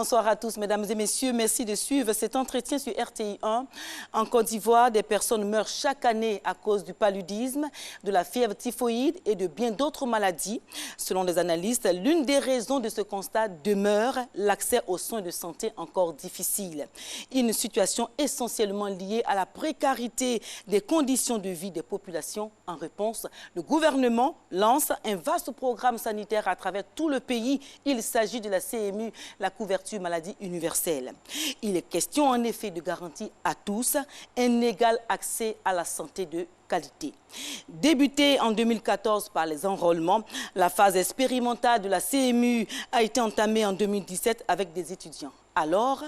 bonsoir à tous, mesdames et messieurs. Merci de suivre cet entretien sur RTI 1. En Côte d'Ivoire, des personnes meurent chaque année à cause du paludisme, de la fièvre typhoïde et de bien d'autres maladies. Selon les analystes, l'une des raisons de ce constat demeure l'accès aux soins de santé encore difficile. Une situation essentiellement liée à la précarité des conditions de vie des populations. En réponse, le gouvernement lance un vaste programme sanitaire à travers tout le pays. Il s'agit de la CMU, la couverture maladie universelle. Il est question en effet de garantir à tous un égal accès à la santé de qualité. Débutée en 2014 par les enrôlements, la phase expérimentale de la CMU a été entamée en 2017 avec des étudiants. Alors,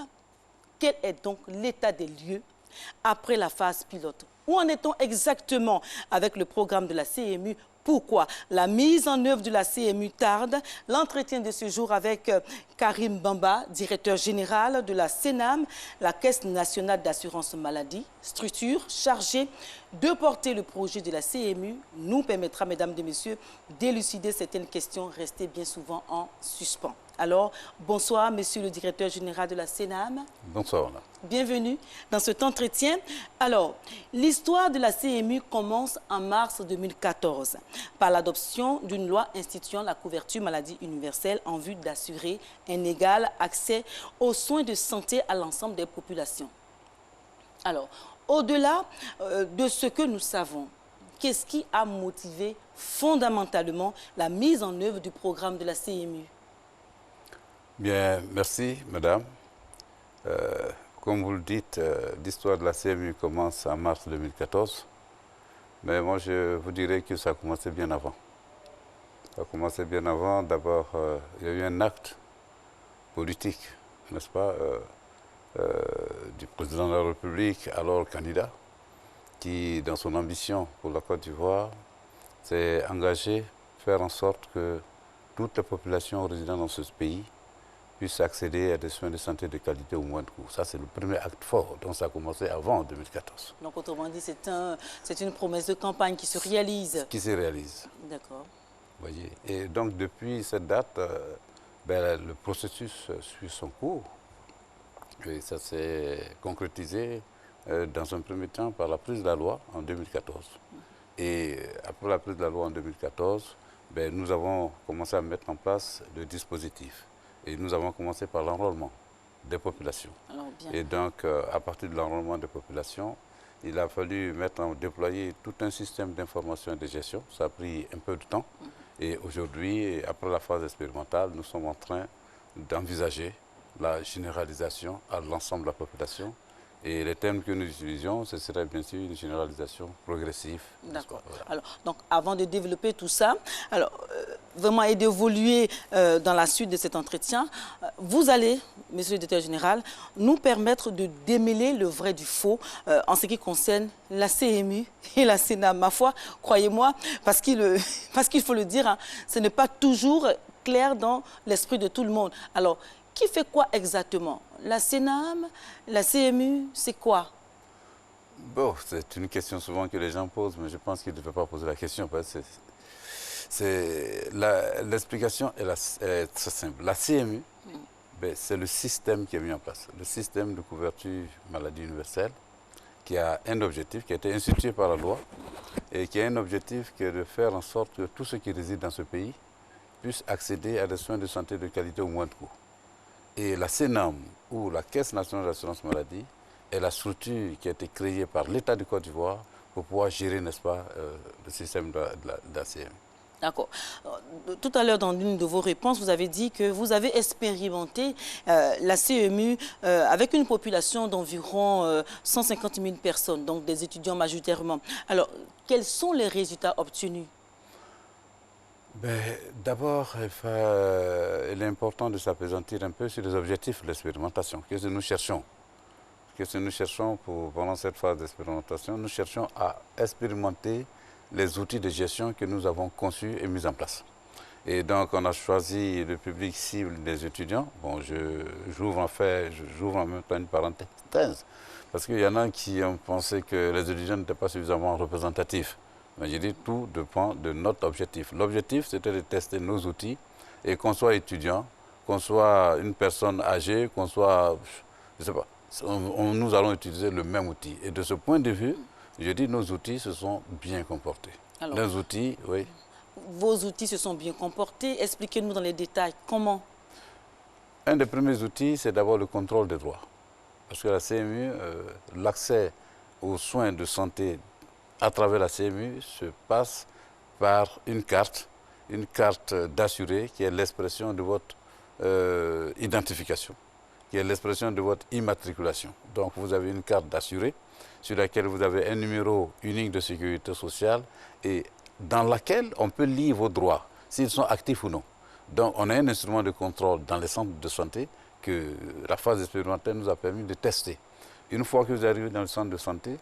quel est donc l'état des lieux après la phase pilote? Où en est-on exactement avec le programme de la CMU? Pourquoi la mise en œuvre de la CMU tarde? L'entretien de ce jour avec Karim Bamba, directeur général de la CNAM, la Caisse nationale d'assurance maladie, structure chargée de porter le projet de la CMU, nous permettra, mesdames et messieurs, d'élucider certaines questions restées bien souvent en suspens. Alors, bonsoir, monsieur le directeur général de la CNAM. Bonsoir. Bienvenue dans cet entretien. Alors, l'histoire de la CMU commence en mars 2014 par l'adoption d'une loi instituant la couverture maladie universelle en vue d'assurer un égal accès aux soins de santé à l'ensemble des populations. Alors, au-delà de ce que nous savons, qu'est-ce qui a motivé fondamentalement la mise en œuvre du programme de la CMU? Bien, merci, madame. Comme vous le dites, l'histoire de la CMU commence en mars 2014. Mais moi, je vous dirais que ça a commencé bien avant. Ça a commencé bien avant. D'abord, il y a eu un acte politique, n'est-ce pas, du président de la République, alors candidat, qui, dans son ambition pour la Côte d'Ivoire, s'est engagé à faire en sorte que toutes les populations résidant dans ce pays puissent accéder à des soins de santé de qualité au moins de coût. Ça, c'est le premier acte fort, donc ça a commencé avant 2014. Donc, autrement dit, c'est une promesse de campagne qui se réalise. Qui se réalise. D'accord. Voyez. Et donc, depuis cette date, le processus suit son cours. Et ça s'est concrétisé dans un premier temps par la prise de la loi en 2014. Et après la prise de la loi en 2014, nous avons commencé à mettre en place le dispositif. Et nous avons commencé par l'enrôlement des populations. Et donc, à partir de l'enrôlement des populations, il a fallu déployer tout un système d'information et de gestion. Ça a pris un peu de temps. Et aujourd'hui, après la phase expérimentale, nous sommes en train d'envisager la généralisation à l'ensemble de la population. Et les termes que nous utilisions, ce serait bien sûr une généralisation progressive. D'accord. Voilà. Alors, donc, avant de développer tout ça, vraiment et d'évoluer dans la suite de cet entretien, vous allez, monsieur le directeur général, nous permettre de démêler le vrai du faux en ce qui concerne la CMU et la CNAM. Ma foi, croyez-moi, parce qu'il faut le dire, hein, ce n'est pas toujours clair dans l'esprit de tout le monde. Alors, qui fait quoi exactement? La CNAM, la CMU, c'est quoi? Bon, c'est une question souvent que les gens posent, mais je pense qu'ils ne devraient pas poser la question parce que l'explication est très simple. La CMU, c'est le système qui est mis en place, le système de couverture maladie universelle, qui a un objectif, qui a été institué par la loi, et qui a un objectif qui est de faire en sorte que tous ceux qui résident dans ce pays puissent accéder à des soins de santé de qualité au moins de coût. Et la CNAM, ou la Caisse nationale d'assurance maladie, est la structure qui a été créée par l'État du Côte d'Ivoire pour pouvoir gérer, n'est-ce pas, le système de la CMU. D'accord. Tout à l'heure, dans l'une de vos réponses, vous avez dit que vous avez expérimenté la CMU avec une population d'environ 150 000 personnes, donc des étudiants majoritairement. Alors, quels sont les résultats obtenus? D'abord, il est important de s'appesantir un peu sur les objectifs de l'expérimentation. Qu'est-ce que nous cherchons? Qu'est-ce que nous cherchons pendant cette phase d'expérimentation? Nous cherchons à expérimenter les outils de gestion que nous avons conçus et mis en place. Et donc, on a choisi le public cible des étudiants. Bon, j'ouvre en même temps une parenthèse, parce qu'il y en a qui ont pensé que les étudiants n'étaient pas suffisamment représentatifs. Mais je dis tout dépend de notre objectif. L'objectif, c'était de tester nos outils et qu'on soit étudiant, qu'on soit une personne âgée, qu'on soit, je ne sais pas, nous allons utiliser le même outil. Et de ce point de vue, je dis nos outils se sont bien comportés. Alors, nos outils, oui. Vos outils se sont bien comportés. Expliquez-nous dans les détails comment. Un des premiers outils, c'est d'abord le contrôle des droits. Parce que la CMU, l'accès aux soins de santé à travers la CMU se passe par une carte d'assuré qui est l'expression de votre identification, qui est l'expression de votre immatriculation. Donc vous avez une carte d'assuré sur laquelle vous avez un numéro unique de sécurité sociale et dans laquelle on peut lire vos droits, s'ils sont actifs ou non. Donc on a un instrument de contrôle dans les centres de santé que la phase expérimentale nous a permis de tester. Une fois que vous arrivez dans le centre de santé,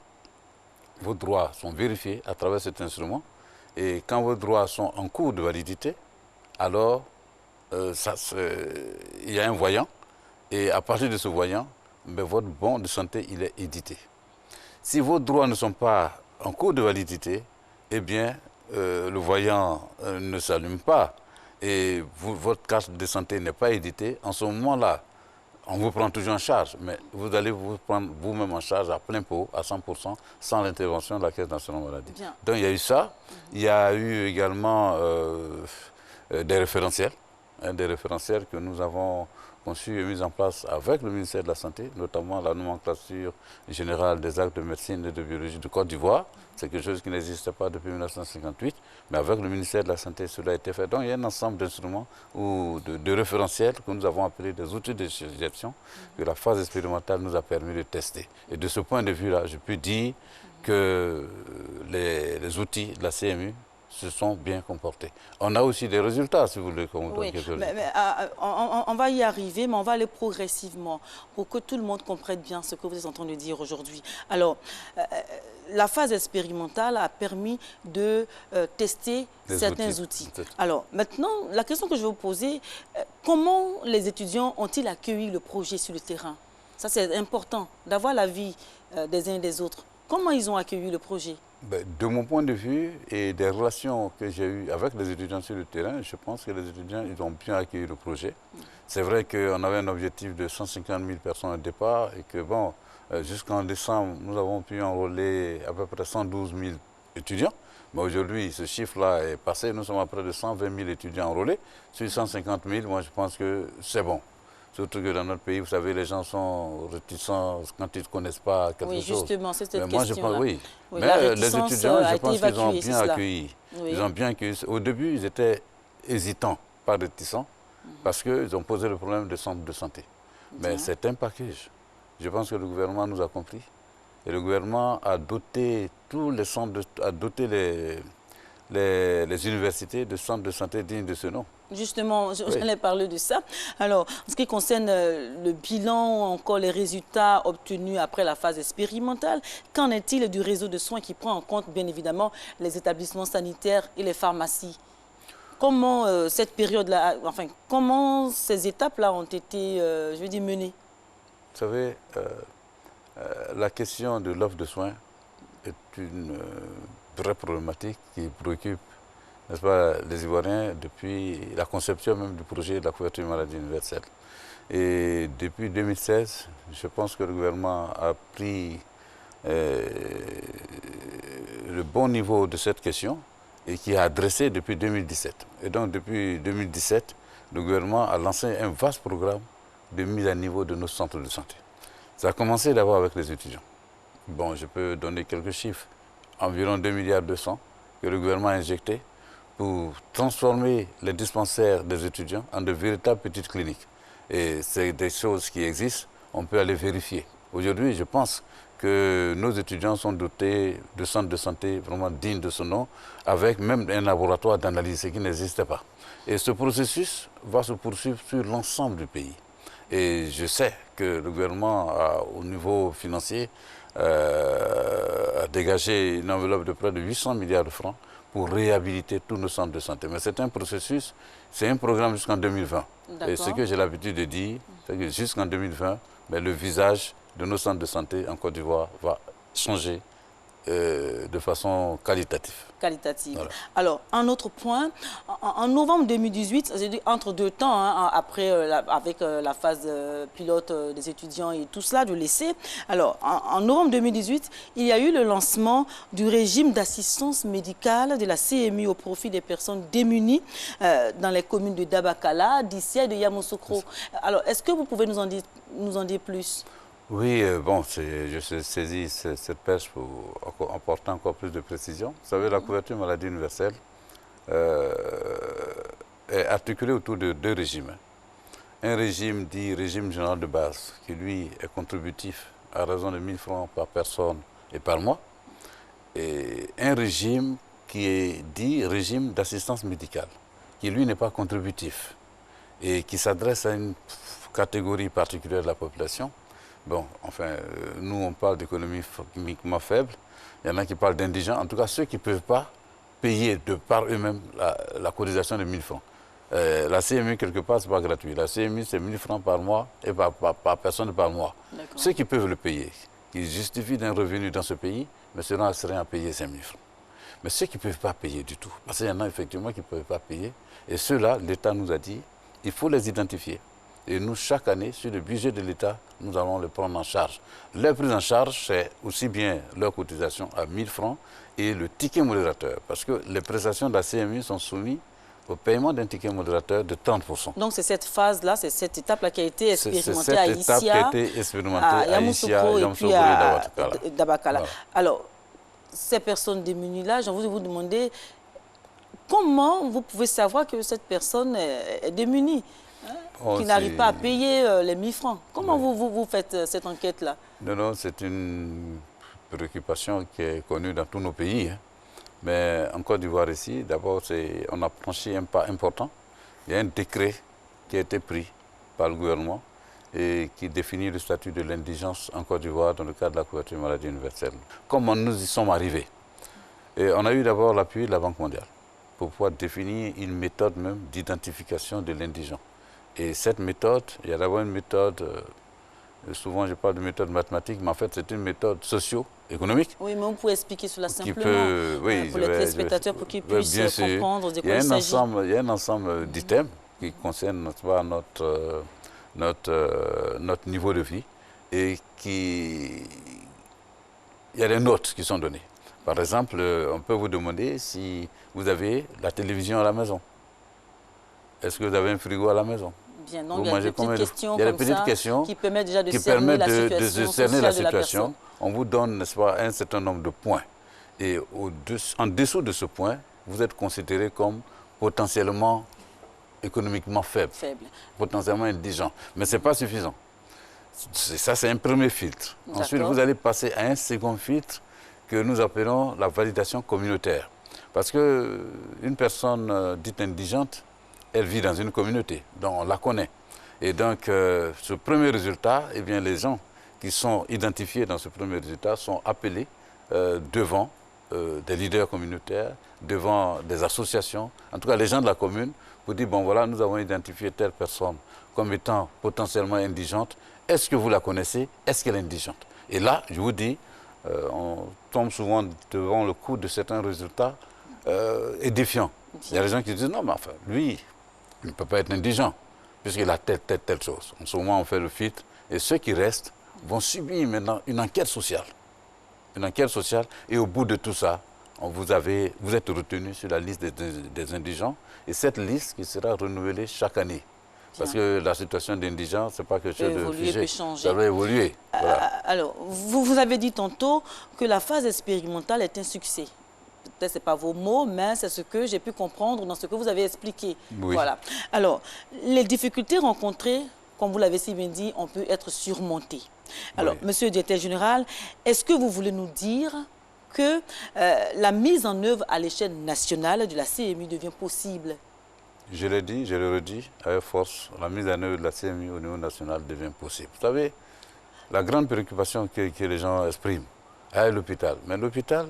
vos droits sont vérifiés à travers cet instrument et quand vos droits sont en cours de validité, alors il y a un voyant et à partir de ce voyant, votre bon de santé il est édité. Si vos droits ne sont pas en cours de validité, eh bien le voyant ne s'allume pas et votre carte de santé n'est pas éditée, en ce moment-là, on vous prend toujours en charge, mais vous allez vous prendre vous-même en charge à plein pot, à 100%, sans l'intervention de la Caisse nationale maladie. Bien. Donc il y a eu ça. Il y a eu également des référentiels que nous avons conçus et mis en place avec le ministère de la Santé, notamment la nomenclature générale des actes de médecine et de biologie du Côte d'Ivoire. C'est quelque chose qui n'existait pas depuis 1958, mais avec le ministère de la Santé, cela a été fait. Donc il y a un ensemble d'instruments ou de référentiels que nous avons appelés des outils de gestion que la phase expérimentale nous a permis de tester. Et de ce point de vue-là, je peux dire que les outils de la CMU se sont bien comportés. On a aussi des résultats, si vous voulez qu'on vous donne quelques résultats. On va y arriver, mais on va aller progressivement pour que tout le monde comprenne bien ce que vous êtes en train de dire aujourd'hui. Alors, la phase expérimentale a permis de tester certains outils. Alors, maintenant, la question que je vais vous poser, comment les étudiants ont-ils accueilli le projet sur le terrain? Ça, c'est important, d'avoir l'avis des uns et des autres. Comment ils ont accueilli le projet? De mon point de vue et des relations que j'ai eues avec les étudiants sur le terrain, je pense que les étudiants ils ont bien accueilli le projet. C'est vrai qu'on avait un objectif de 150 000 personnes au départ et que bon, jusqu'en décembre, nous avons pu enrôler à peu près 112 000 étudiants. Mais aujourd'hui, ce chiffre-là est passé, nous sommes à près de 120 000 étudiants enrôlés. Sur 150 000, moi je pense que c'est bon. Surtout que dans notre pays, vous savez, les gens sont réticents quand ils ne connaissent pas quelque chose. Oui, justement, c'est cette question-là. question-là. Oui. Mais les étudiants, je pense qu'ils ont bien accueilli. Oui. Ils ont bien accueilli. Au début, ils étaient hésitants, pas réticents, parce qu'ils ont posé le problème des centres de santé. Mais c'est un package. Je pense que le gouvernement nous a compris. Et le gouvernement a doté tous les centres, a doté les universités de centres de santé dignes de ce nom. Justement, j'allais parler de ça. Alors, en ce qui concerne le bilan, encore les résultats obtenus après la phase expérimentale, qu'en est-il du réseau de soins qui prend en compte, bien évidemment, les établissements sanitaires et les pharmacies? Comment cette période-là, enfin, comment ces étapes-là ont été, je veux dire, menées? Vous savez, la question de l'offre de soins est une vraie problématique qui préoccupe, n'est-ce pas, les Ivoiriens depuis la conception même du projet de la couverture maladie universelle. Et depuis 2016, je pense que le gouvernement a pris le bon niveau de cette question et qui a adressé depuis 2017. Et donc depuis 2017, le gouvernement a lancé un vaste programme de mise à niveau de nos centres de santé. Ça a commencé d'abord avec les étudiants. Bon, je peux donner quelques chiffres. Environ 2,2 milliards que le gouvernement a injecté pour transformer les dispensaires des étudiants en de véritables petites cliniques. Et c'est des choses qui existent, on peut aller vérifier. Aujourd'hui, je pense que nos étudiants sont dotés de centres de santé vraiment dignes de ce nom, avec même un laboratoire d'analyse, ce qui n'existait pas. Et ce processus va se poursuivre sur l'ensemble du pays. Et je sais que le gouvernement, au niveau financier, a dégagé une enveloppe de près de 800 milliards de francs pour réhabiliter tous nos centres de santé. Mais c'est un processus, c'est un programme jusqu'en 2020. Et ce que j'ai l'habitude de dire, c'est que jusqu'en 2020, le visage de nos centres de santé en Côte d'Ivoire va changer de façon qualitative. Voilà. Alors, un autre point, en novembre 2018, c'est-à-dire entre deux temps, hein, après avec la phase pilote des étudiants et tout cela, de l'essai, alors en novembre 2018, il y a eu le lancement du régime d'assistance médicale de la CMU au profit des personnes démunies dans les communes de Dabakala, d'Issia et de Yamoussoukro. Alors, est-ce que vous pouvez nous en dire plus? Oui, bon, je saisis cette perche pour apporter encore plus de précision. Vous savez, la couverture maladie universelle est articulée autour de deux régimes. Un régime dit régime général de base, qui lui est contributif à raison de 1000 francs par personne et par mois. Et un régime qui est dit régime d'assistance médicale, qui lui n'est pas contributif et qui s'adresse à une catégorie particulière de la population. Bon, enfin, nous, on parle d'économie économiquement faible. Il y en a qui parlent d'indigents. En tout cas, ceux qui ne peuvent pas payer de par eux-mêmes la cotisation de 1000 francs. La CMU, quelque part, ce n'est pas gratuit. La CMU, c'est 1000 francs par mois et par personne par mois. Ceux qui peuvent le payer, qui justifient d'un revenu dans ce pays, mais seront assurés à payer 5000 francs. Mais ceux qui ne peuvent pas payer du tout, parce qu'il y en a effectivement qui ne peuvent pas payer, et ceux-là, l'État nous a dit, il faut les identifier. Et nous, chaque année, sur le budget de l'État, nous allons les prendre en charge. Leur prise en charge, c'est aussi bien leur cotisation à 1000 francs et le ticket modérateur. Parce que les prestations de la CMU sont soumises au paiement d'un ticket modérateur de 30%. Donc c'est cette phase-là, c'est cette étape-là qui a été expérimentée à Issia, qui a été expérimentée à Yamoussoukro et puis à Dabakala. Voilà. Alors, ces personnes démunies-là, j'ai envie de vous demander comment vous pouvez savoir que cette personne est démunie, qui n'arrive pas à payer les 1000 francs. Comment vous faites cette enquête-là? Non, c'est une préoccupation qui est connue dans tous nos pays. Hein. Mais en Côte d'Ivoire ici, d'abord, on a franchi un pas important. Il y a un décret qui a été pris par le gouvernement et qui définit le statut de l'indigence en Côte d'Ivoire dans le cadre de la couverture maladie universelle. Comment nous y sommes arrivés? Et on a eu d'abord l'appui de la Banque mondiale pour pouvoir définir une méthode même d'identification de l'indigent. Et cette méthode, il y a d'abord une méthode, souvent je parle de méthode mathématique, mais en fait c'est une méthode socio-économique. Oui, mais vous pouvez expliquer cela simplement pour les téléspectateurs pour qu'ils puissent comprendre de quoi il s'agit. Il y a un ensemble d'items qui concernent notre niveau de vie et il y a des notes qui sont données. Par exemple, on peut vous demander si vous avez la télévision à la maison. Est-ce que vous avez un frigo à la maison? Bien, donc il y a des petites questions qui permettent déjà de cerner la situation. On vous donne, n'est-ce pas, un certain nombre de points. Et en dessous de ce point, vous êtes considéré comme potentiellement économiquement faible. Potentiellement indigent. Mais ce n'est pas suffisant. Ça, c'est un premier filtre. Ensuite, vous allez passer à un second filtre que nous appelons la validation communautaire. Parce qu'une personne dite indigente, elle vit dans une communauté, donc on la connaît. Et donc, ce premier résultat, eh bien, les gens qui sont identifiés dans ce premier résultat sont appelés devant des leaders communautaires, devant des associations, en tout cas les gens de la commune, pour dire, bon voilà, nous avons identifié telle personne comme étant potentiellement indigente. Est-ce que vous la connaissez? Est-ce qu'elle est indigente? Et là, je vous dis, on tombe souvent devant le coup de certains résultats édifiants. Il y a des gens qui disent, non, mais enfin, lui, il ne peut pas être indigent, puisqu'il a telle chose. En ce moment, on fait le filtre, et ceux qui restent vont subir maintenant une enquête sociale. Une enquête sociale, et au bout de tout ça, vous êtes retenu sur la liste des indigents, et cette liste qui sera renouvelée chaque année. Parce que la situation d'indigent, ce n'est pas quelque chose de figé, ça va évoluer. Voilà. Alors, vous avez dit tantôt que la phase expérimentale est un succès. Peut-être ce n'est pas vos mots, mais c'est ce que j'ai pu comprendre dans ce que vous avez expliqué. Oui. Voilà. Alors, les difficultés rencontrées, comme vous l'avez si bien dit, on peut être surmontées. Alors, oui. Monsieur le directeur général, est-ce que vous voulez nous dire que la mise en œuvre à l'échelle nationale de la CMU devient possible? Je l'ai dit, je le redis, avec force, la mise en œuvre de la CMU au niveau national devient possible. Vous savez, la grande préoccupation que les gens expriment à l'hôpital, mais l'hôpital,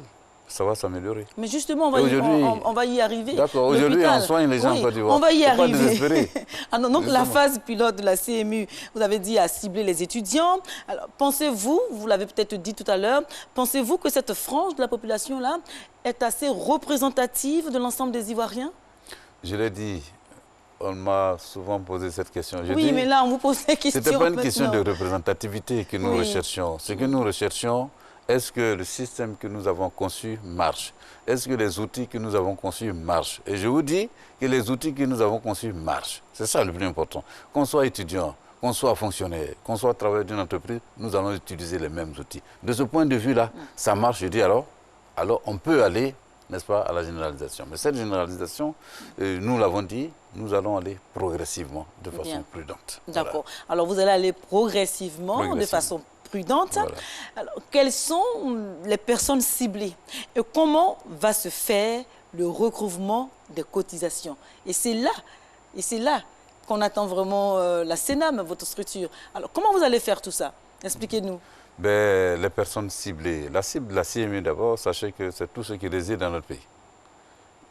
ça va s'améliorer. Mais justement, on va y arriver. D'accord, aujourd'hui, on soigne les gens en Côte d'Ivoire. On va y arriver. Pas désespérer. Alors, donc, la phase pilote de la CMU, vous avez dit à cibler les étudiants. Alors, pensez-vous, vous l'avez peut-être dit tout à l'heure, pensez-vous que cette frange de la population-là est assez représentative de l'ensemble des Ivoiriens? Je l'ai dit, on m'a souvent posé cette question. Oui, mais là, on vous pose la question. Ce n'était pas une question de représentativité que nous recherchions. Ce que nous recherchions, est-ce que le système que nous avons conçu marche? Est-ce que les outils que nous avons conçus marchent? Et je vous dis que les outils que nous avons conçus marchent. C'est ça le plus important. Qu'on soit étudiant, qu'on soit fonctionnaire, qu'on soit travailleur d'une entreprise, nous allons utiliser les mêmes outils. De ce point de vue-là, ça marche. Je dis alors on peut aller, n'est-ce pas, à la généralisation. Mais cette généralisation, nous l'avons dit, nous allons aller progressivement, de façon prudente. D'accord. Voilà. Alors, vous allez aller progressivement. De façon prudente. Voilà. Alors, quelles sont les personnes ciblées et comment va se faire le recouvrement des cotisations? Et c'est là qu'on attend vraiment la CNAM, votre structure. Alors, comment vous allez faire tout ça? Expliquez-nous. Ben, les personnes ciblées. La cible de la CMU d'abord, sachez que c'est tous ceux qui résident dans notre pays.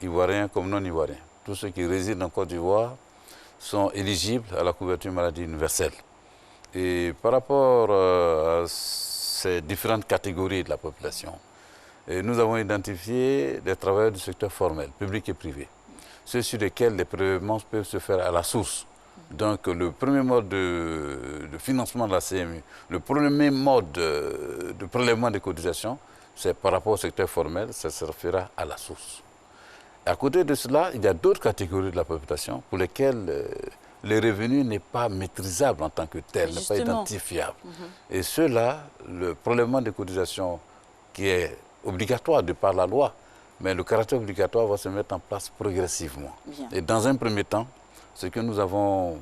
Ivoiriens comme non-ivoiriens. Tous ceux qui résident en Côte d'Ivoire sont éligibles à la couverture maladie universelle. Et par rapport à ces différentes catégories de la population, nous avons identifié des travailleurs du secteur formel, public et privé, ceux sur lesquels les prélèvements peuvent se faire à la source. Donc le premier mode de financement de la CMU, le premier mode de prélèvement des cotisations, c'est par rapport au secteur formel, ça se fera à la source. À côté de cela, il y a d'autres catégories de la population pour lesquelles le revenu n'est pas maîtrisable en tant que tel, n'est pas identifiable. Et ceux-là, le prélèvement des cotisations qui est obligatoire de par la loi, mais le caractère obligatoire va se mettre en place progressivement. Bien. Et dans un premier temps, ce que nous avons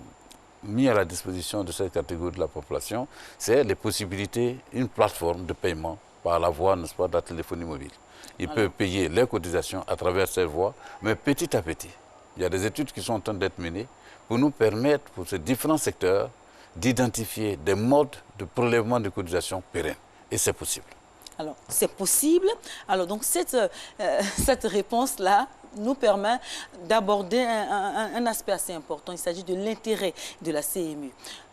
mis à la disposition de cette catégorie de la population, c'est les possibilités, une plateforme de paiement par la voie, n'est-ce pas, de la téléphonie mobile. Ils peuvent payer leurs cotisations à travers cette voie, mais petit à petit. Il y a des études qui sont en train d'être menées pour nous permettre, pour ces différents secteurs, d'identifier des modes de prélèvement de cotisations pérennes. Et c'est possible. Alors, c'est possible. Alors, donc, cette réponse-là nous permet d'aborder un aspect assez important. Il s'agit de l'intérêt de la CMU.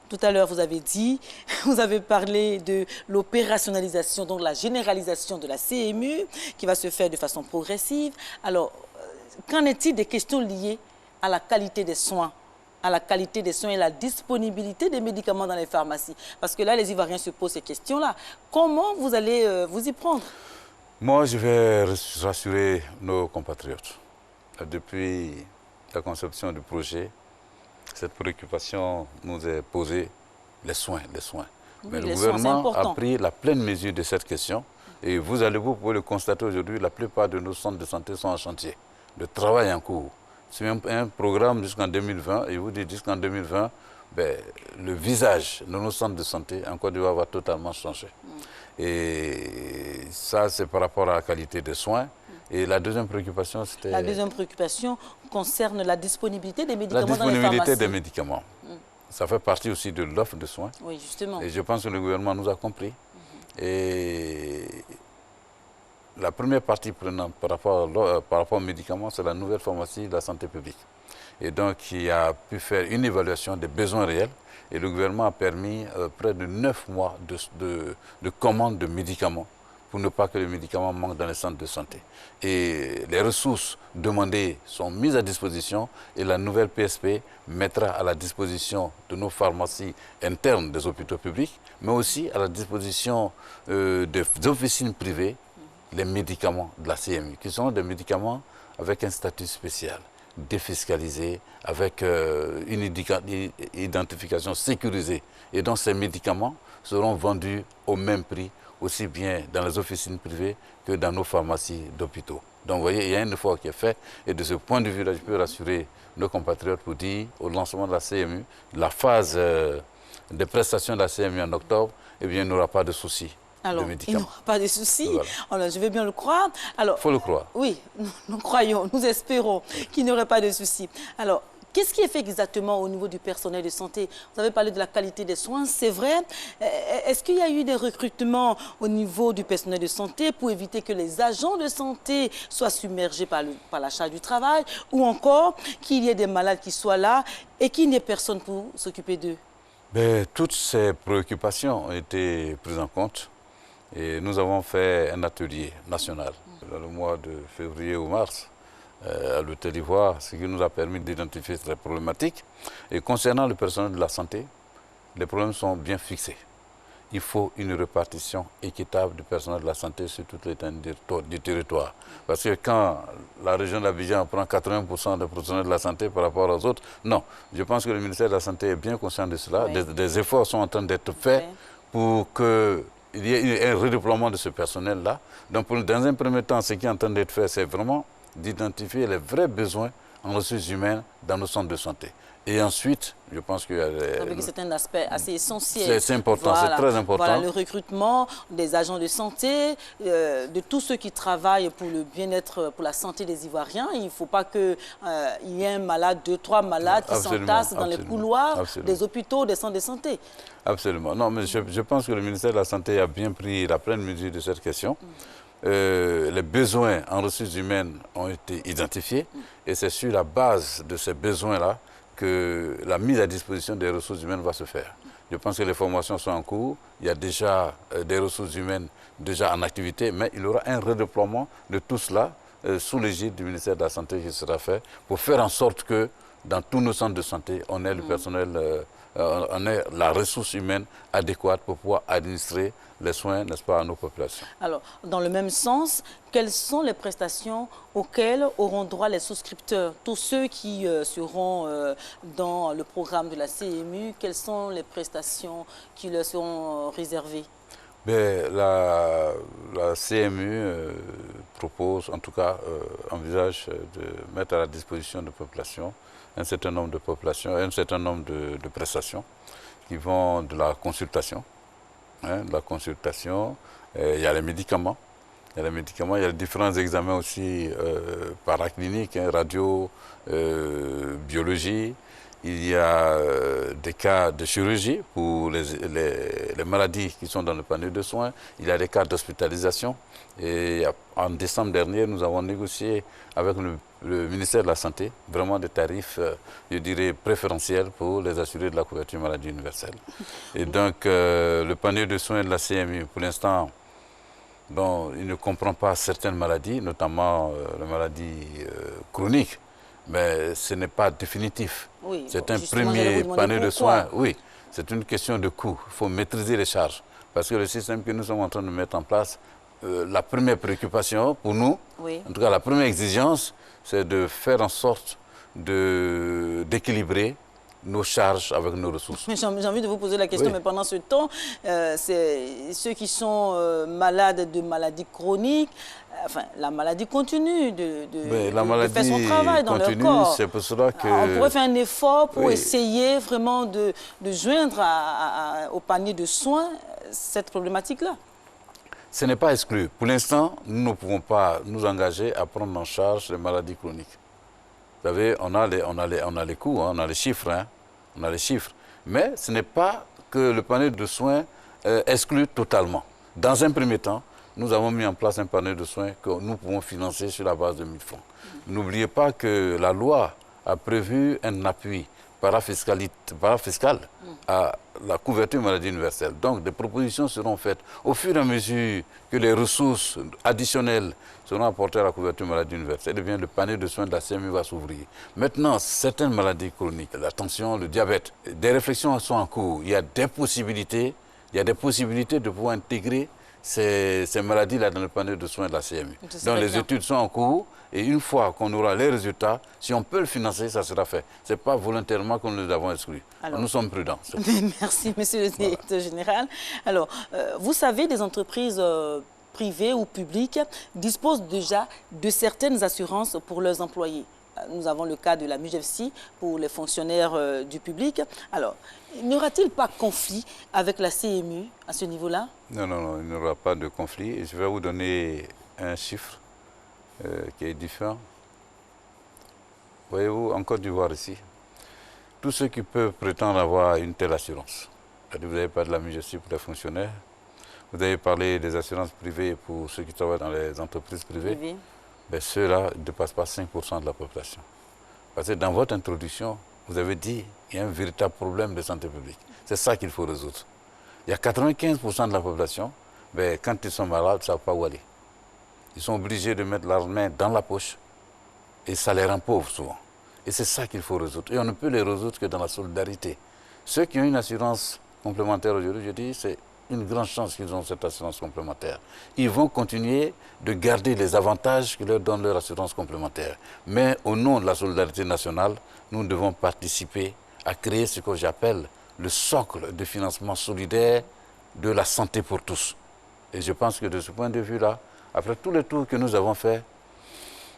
Tout à l'heure, vous avez dit, vous avez parlé de l'opérationnalisation, donc la généralisation de la CMU qui va se faire de façon progressive. Alors, qu'en est-il des questions liées à la qualité des soins? À la qualité des soins et la disponibilité des médicaments dans les pharmacies. Parce que là, les Ivoiriens se posent ces questions-là. Comment vous allez vous y prendre? Moi, je vais rassurer nos compatriotes. Depuis la conception du projet, cette préoccupation nous est posée, les soins. Oui, mais le gouvernement a pris la pleine mesure de cette question. Et vous pouvez le constater aujourd'hui, la plupart de nos centres de santé sont en chantier. Le travail est en cours. C'est un programme jusqu'en 2020, et vous dites jusqu'en 2020, ben, le visage de nos centres de santé en Côte d'Ivoire va totalement changer. Et ça, c'est par rapport à la qualité des soins. Et la deuxième préoccupation, c'était... La deuxième préoccupation concerne la disponibilité des médicaments dans les pharmacies. La disponibilité des médicaments. Ça fait partie aussi de l'offre de soins. Oui, justement. Et je pense que le gouvernement nous a compris. Et la première partie prenante par rapport aux médicaments, c'est la nouvelle pharmacie de la santé publique. Et donc, il a pu faire une évaluation des besoins réels. Et le gouvernement a permis près de 9 mois de commandes de médicaments pour ne pas que les médicaments manquent dans les centres de santé. Et les ressources demandées sont mises à disposition et la nouvelle PSP mettra à la disposition de nos pharmacies internes des hôpitaux publics, mais aussi à la disposition des officines privées, les médicaments de la CMU, qui sont des médicaments avec un statut spécial, défiscalisés, avec une identification sécurisée. Et donc ces médicaments seront vendus au même prix, aussi bien dans les officines privées que dans nos pharmacies d'hôpitaux. Donc vous voyez, il y a un effort qui est fait. Et de ce point de vue-là, je peux rassurer nos compatriotes pour dire, au lancement de la CMU, la phase des prestations de la CMU en octobre, eh bien, il n'y aura pas de soucis. Alors, il n'y aura pas de soucis. Voilà. Je vais bien le croire. Alors, il faut le croire. Oui, nous croyons, nous espérons qu'il n'y aurait pas de soucis. Alors, Qu'est-ce qui est fait exactement au niveau du personnel de santé? Vous avez parlé de la qualité des soins, c'est vrai. Est-ce qu'il y a eu des recrutements au niveau du personnel de santé pour éviter que les agents de santé soient submergés par la charge du travail, ou encore qu'il y ait des malades qui soient là et qu'il n'y ait personne pour s'occuper d'eux? Toutes ces préoccupations ont été prises en compte et nous avons fait un atelier national dans le mois de février ou mars à l'Hôtel d'Ivoire, ce qui nous a permis d'identifier ces problématiques. Et concernant le personnel de la santé, les problèmes sont bien fixés. Il faut une répartition équitable du personnel de la santé sur toute l'étendue du territoire. Parce que quand la région d'Abidjan prend 80% des personnels de la santé par rapport aux autres, non. Je pense que le ministère de la Santé est bien conscient de cela. Oui. Des efforts sont en train d'être faits pour qu'il y ait un redéploiement de ce personnel-là. Donc, dans un premier temps, ce qui est en train d'être fait, c'est vraiment d'identifier les vrais besoins en ressources humaines dans nos centres de santé. Et ensuite, je pense qu'il y a... C'est un aspect assez essentiel. C'est important, voilà. C'est très important. Voilà, le recrutement des agents de santé, de tous ceux qui travaillent pour le bien-être, pour la santé des Ivoiriens. Il ne faut pas qu'il y ait un malade, 2, 3 malades qui s'entassent dans les couloirs des hôpitaux, des centres de santé. Absolument. Non, mais je pense que le ministère de la Santé a bien pris la pleine mesure de cette question. Les besoins en ressources humaines ont été identifiés et c'est sur la base de ces besoins-là que la mise à disposition des ressources humaines va se faire. Je pense que les formations sont en cours, il y a déjà des ressources humaines déjà en activité, mais il y aura un redéploiement de tout cela sous l'égide du ministère de la Santé qui sera fait pour faire en sorte que dans tous nos centres de santé, on ait le personnel, on ait la ressource humaine adéquate pour pouvoir administrer les soins, n'est-ce pas, à nos populations. Alors, dans le même sens, quelles sont les prestations auxquelles auront droit les souscripteurs? Tous ceux qui seront dans le programme de la CMU, quelles sont les prestations qui leur seront réservées? La CMU propose, en tout cas, envisage de mettre à la disposition de populations un certain nombre de populations, un certain nombre de prestations qui vont de la consultation. De la consultation, il y a les médicaments. Il y a les médicaments, il y a les différents examens aussi paracliniques, radio, biologie. Il y a des cas de chirurgie pour les maladies qui sont dans le panier de soins. Il y a des cas d'hospitalisation. Et en décembre dernier, nous avons négocié avec le ministère de la Santé vraiment des tarifs, je dirais, préférentiels pour les assurés de la couverture maladie universelle. Et donc, le panier de soins de la CMU, pour l'instant, il ne comprend pas certaines maladies, notamment les maladies chroniques. Mais ce n'est pas définitif. Oui, c'est un premier panier de soins. Oui, c'est une question de coût. Il faut maîtriser les charges. Parce que le système que nous sommes en train de mettre en place, la première préoccupation pour nous, en tout cas la première exigence, c'est de faire en sorte d'équilibrer nos charges avec nos ressources. J'ai envie de vous poser la question, mais pendant ce temps, c'est ceux qui sont malades de maladies chroniques, enfin, la maladie continue de faire son travail dans leur corps. C'est pour cela que... On pourrait faire un effort pour essayer vraiment de joindre au panier de soins cette problématique-là. Ce n'est pas exclu. Pour l'instant, nous ne pouvons pas nous engager à prendre en charge les maladies chroniques. Vous savez, on a les coûts, on a les chiffres, on a les chiffres. Mais ce n'est pas que le panier de soins exclut totalement. Dans un premier temps, nous avons mis en place un panier de soins que nous pouvons financer sur la base de 1000 francs. N'oubliez pas que la loi a prévu un appui parafiscal à la couverture maladie universelle. Donc, des propositions seront faites au fur et à mesure que les ressources additionnelles seront apportées à la couverture maladie universelle. Eh bien, le panier de soins de la CMU va s'ouvrir. Maintenant, certaines maladies chroniques, la tension, le diabète, des réflexions sont en cours. Il y a des possibilités de pouvoir intégrer ces maladies-là dans le panier de soins de la CMU. Donc, les études sont en cours. Et une fois qu'on aura les résultats, si on peut le financer, ça sera fait. Ce n'est pas volontairement que nous les avons exclus. Alors, nous sommes prudents. Merci, monsieur le directeur général. Alors, vous savez, des entreprises privées ou publiques disposent déjà de certaines assurances pour leurs employés. Nous avons le cas de la MUGEFSI pour les fonctionnaires du public. Alors, n'y aura-t-il pas conflit avec la CMU à ce niveau-là? Non, il n'y aura pas de conflit. Je vais vous donner un chiffre qui est différent. Voyez-vous, en Côte d'Ivoire ici, tous ceux qui peuvent prétendre avoir une telle assurance. Vous avez parlé de la MIGESI pour les fonctionnaires, vous avez parlé des assurances privées pour ceux qui travaillent dans les entreprises privées. Oui. Ben, ceux-là ne dépassent pas 5% de la population. Parce que dans votre introduction, vous avez dit qu'il y a un véritable problème de santé publique. C'est ça qu'il faut résoudre. Il y a 95% de la population, ben, quand ils sont malades, ils ne savent pas où aller. Ils sont obligés de mettre leur main dans la poche et ça les rend pauvres souvent. Et c'est ça qu'il faut résoudre. Et on ne peut les résoudre que dans la solidarité. Ceux qui ont une assurance complémentaire aujourd'hui, je dis, c'est une grande chance qu'ils ont cette assurance complémentaire. Ils vont continuer de garder les avantages que leur donne leur assurance complémentaire. Mais au nom de la solidarité nationale, nous devons participer à créer ce que j'appelle le socle de financement solidaire de la santé pour tous. Et je pense que de ce point de vue-là, après tous les tours que nous avons faits,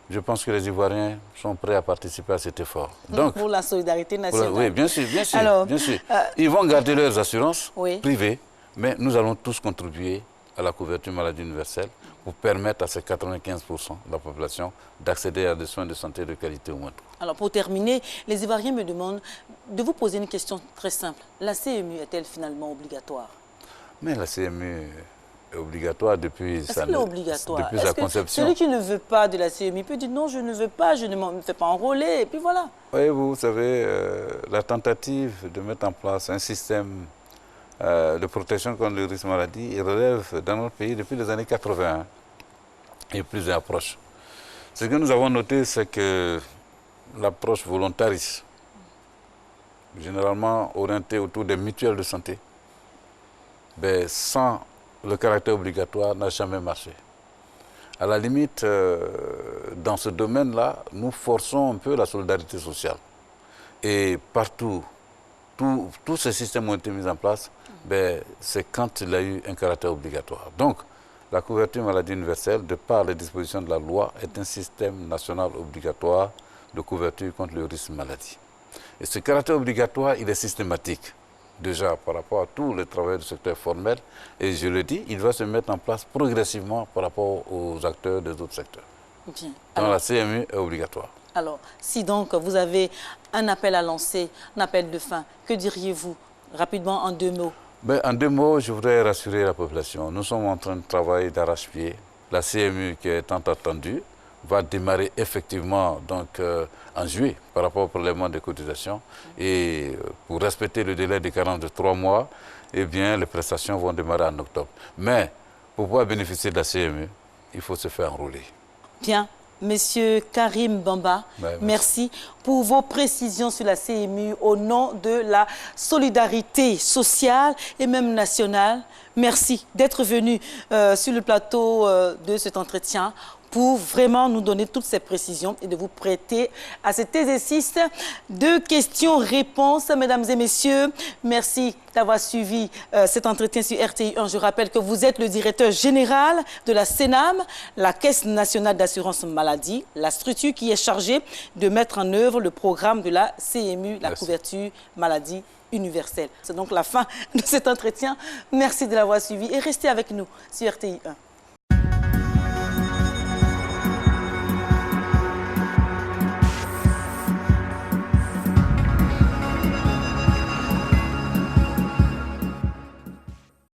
je pense que les Ivoiriens sont prêts à participer à cet effort. Donc, pour la solidarité nationale. Oui, bien sûr, bien sûr. Alors, bien sûr. Ils vont garder leurs assurances privées, mais nous allons tous contribuer à la couverture maladie universelle pour permettre à ces 95% de la population d'accéder à des soins de santé de qualité au moins. Alors, pour terminer, les Ivoiriens me demandent de vous poser une question très simple. La CMU est-elle finalement obligatoire? Mais la CMU est obligatoire depuis sa conception. Celui qui ne veut pas de la CMU peut dire non, je ne veux pas, je ne me fais pas enrôler, et puis voilà. Oui, vous savez, la tentative de mettre en place un système de protection contre le risque maladie relève dans notre pays depuis les années 80 et plusieurs approches. Ce que nous avons noté, c'est que l'approche volontariste, généralement orientée autour des mutuelles de santé, ben, sans le caractère obligatoire, n'a jamais marché. À la limite, dans ce domaine-là, nous forçons un peu la solidarité sociale. Et partout, tous ces systèmes ont été mis en place, ben, c'est quand il y a eu un caractère obligatoire. Donc, la couverture maladie universelle, de par les dispositions de la loi, est un système national obligatoire de couverture contre le risque maladie. Et ce caractère obligatoire, il est systématique, déjà par rapport à tout le travail du secteur formel. Et je le dis, il va se mettre en place progressivement par rapport aux acteurs des autres secteurs. Bien. Donc la CMU est obligatoire. Alors, si donc vous avez un appel à lancer, un appel de fin, que diriez-vous rapidement en 2 mots? Ben, en 2 mots, je voudrais rassurer la population. Nous sommes en train de travailler d'arrache-pied. La CMU, qui est tant attendue, va démarrer effectivement donc, en juillet par rapport au prélèvement des cotisations. Et pour respecter le délai de carence de 3 mois, eh bien, les prestations vont démarrer en octobre. Mais pour pouvoir bénéficier de la CMU, il faut se faire enrôler. Bien. Monsieur Karim Bamba, merci pour vos précisions sur la CMU au nom de la solidarité sociale et même nationale. Merci d'être venu sur le plateau de cet entretien pour vraiment nous donner toutes ces précisions et de vous prêter à cet exercice de questions-réponses. Mesdames et messieurs, merci d'avoir suivi cet entretien sur RTI1. Je rappelle que vous êtes le directeur général de la CNAM, la Caisse nationale d'assurance maladie, la structure qui est chargée de mettre en œuvre le programme de la CMU, la couverture maladie universelle. C'est donc la fin de cet entretien. Merci de l'avoir suivi et restez avec nous sur RTI1.